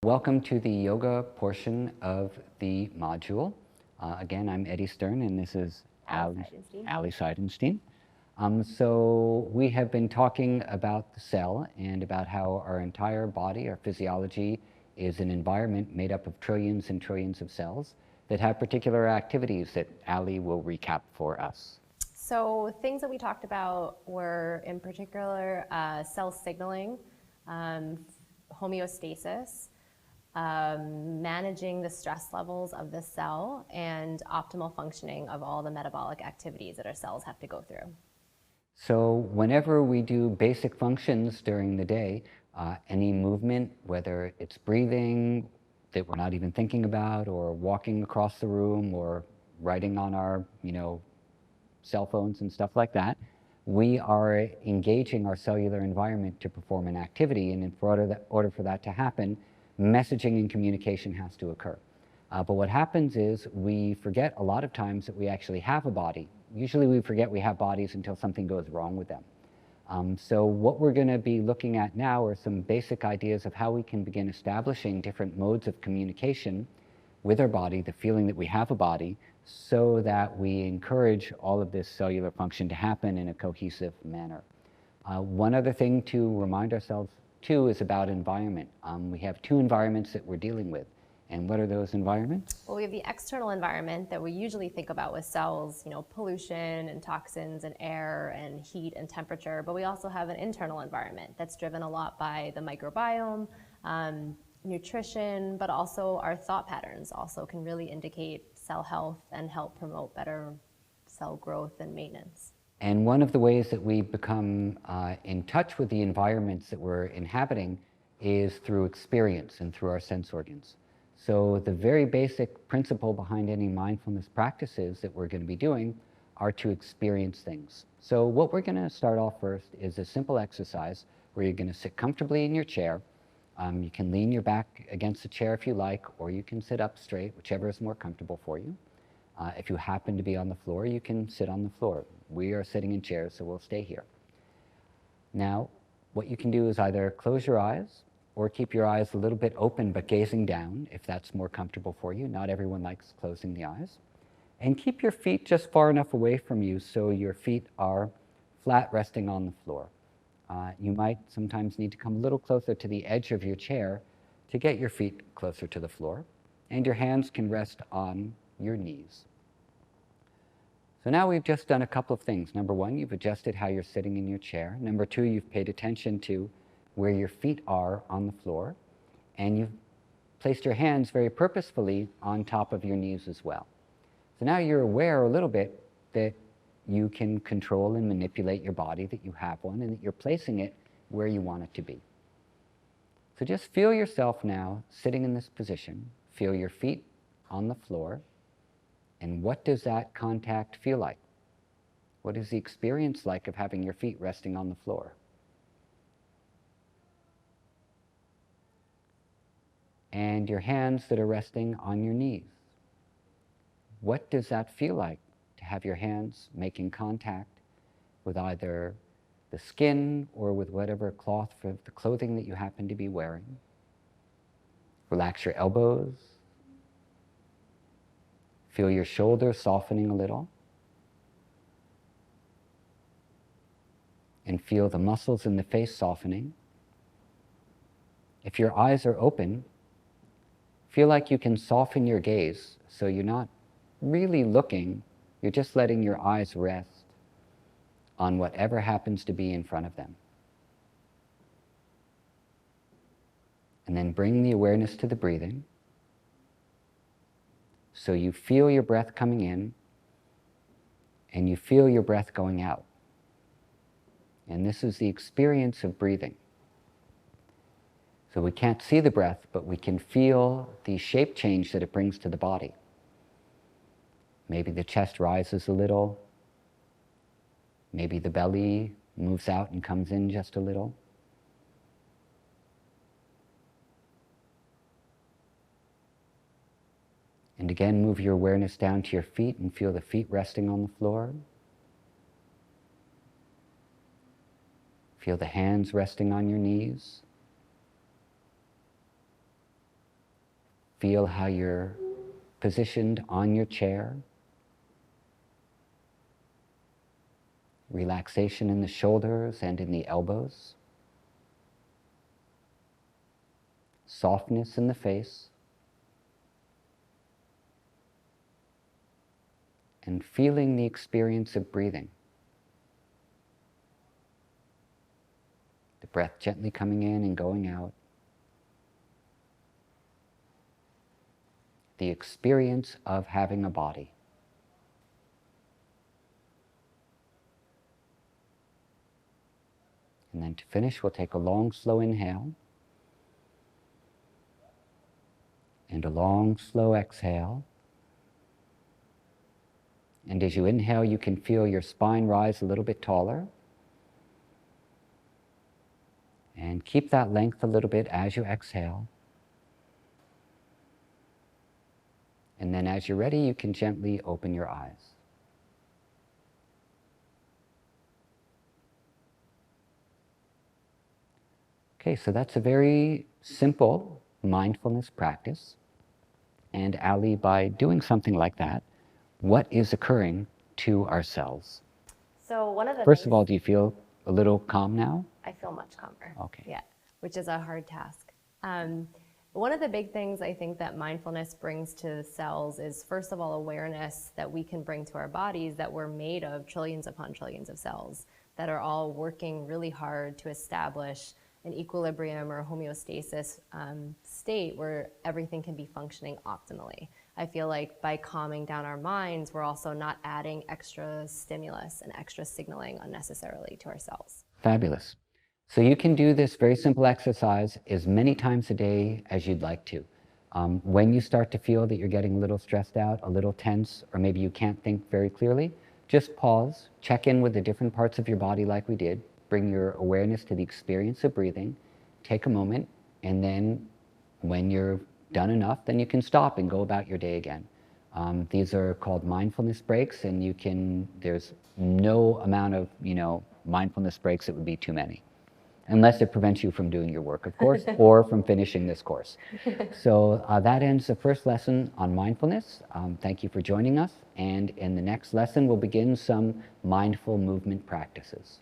Welcome to the yoga portion of the module. Again, I'm Eddie Stern, and this is Ali Seidenstein. So we have been talking about the cell and about how our entire body, our physiology, is an environment made up of trillions and trillions of cells that have particular activities that Ali will recap for us. So things that we talked about were, in particular, cell signaling, homeostasis, managing the stress levels of the cell, and optimal functioning of all the metabolic activities that our cells have to go through. So whenever we do basic functions during the day, any movement, whether it's breathing that we're not even thinking about, or walking across the room, or writing on our, cell phones and stuff like that, we are engaging our cellular environment to perform an activity, and in order for that to happen, messaging and communication has to occur. But what happens is we forget a lot of times that we actually have a body. Usually we forget we have bodies until something goes wrong with them. So what we're going to be looking at now are some basic ideas of how we can begin establishing different modes of communication with our body, the feeling that we have a body, so that we encourage all of this cellular function to happen in a cohesive manner. One other thing to remind ourselves too is about environment. We have two environments that we're dealing with. And what are those environments? Well, we have the external environment that we usually think about with cells, pollution and toxins and air and heat and temperature, but we also have an internal environment that's driven a lot by the microbiome, nutrition, but also our thought patterns also can really indicate cell health and help promote better cell growth and maintenance. And one of the ways that we become in touch with the environments that we're inhabiting is through experience and through our sense organs. So the very basic principle behind any mindfulness practices that we're going to be doing are to experience things. So what we're going to start off first is a simple exercise where you're going to sit comfortably in your chair. You can lean your back against the chair if you like, or you can sit up straight, whichever is more comfortable for you. If you happen to be on the floor, you can sit on the floor. We are sitting in chairs, so we'll stay here. Now, what you can do is either close your eyes or keep your eyes a little bit open but gazing down, if that's more comfortable for you. Not everyone likes closing the eyes. And keep your feet just far enough away from you so your feet are flat resting on the floor. You might sometimes need to come a little closer to the edge of your chair to get your feet closer to the floor. And your hands can rest on your knees. So now we've just done a couple of things. Number one, you've adjusted how you're sitting in your chair. Number two, you've paid attention to where your feet are on the floor. And you've placed your hands very purposefully on top of your knees as well. So now you're aware a little bit that you can control and manipulate your body, that you have one, and that you're placing it where you want it to be. So just feel yourself now sitting in this position. Feel your feet on the floor. And what does that contact feel like? What is the experience like of having your feet resting on the floor? And your hands that are resting on your knees. What does that feel like to have your hands making contact with either the skin or with whatever cloth for the clothing that you happen to be wearing? Relax your elbows. Feel your shoulders softening a little. And feel the muscles in the face softening. If your eyes are open, feel like you can soften your gaze so you're not really looking, you're just letting your eyes rest on whatever happens to be in front of them. And then bring the awareness to the breathing. So you feel your breath coming in and you feel your breath going out. And this is the experience of breathing. So we can't see the breath, but we can feel the shape change that it brings to the body. Maybe the chest rises a little. Maybe the belly moves out and comes in just a little. And again, move your awareness down to your feet and feel the feet resting on the floor. Feel the hands resting on your knees. feel how you're positioned on your chair. Relaxation in the shoulders and in the elbows. Softness in the face. And feeling the experience of breathing. The breath gently coming in and going out. The experience of having a body. And then to finish, we'll take a long, slow inhale. And a long, slow exhale. And as you inhale, you can feel your spine rise a little bit taller. And keep that length a little bit as you exhale. And then as you're ready, you can gently open your eyes. Okay, so that's a very simple mindfulness practice. And Ali, by doing something like that, what is occurring to our cells? So one of the First of all, do you feel a little calm now? I feel much calmer. Okay. Yeah, which is a hard task. One of the big things I think that mindfulness brings to the cells is, first of all, awareness that we can bring to our bodies that we're made of trillions upon trillions of cells that are all working really hard to establish an equilibrium or a homeostasis state where everything can be functioning optimally. I feel like by calming down our minds, we're also not adding extra stimulus and extra signaling unnecessarily to our cells. Fabulous. So you can do this very simple exercise as many times a day as you'd like to. When you start to feel that you're getting a little stressed out, a little tense, or maybe you can't think very clearly, just pause, check in with the different parts of your body like we did, bring your awareness to the experience of breathing, take a moment, and then when you're done enough, then you can stop and go about your day again. These are called mindfulness breaks, and there's no amount of, mindfulness breaks that would be too many. Unless it prevents you from doing your work, of course, or from finishing this course. So that ends the first lesson on mindfulness. Thank you for joining us. And in the next lesson, we'll begin some mindful movement practices.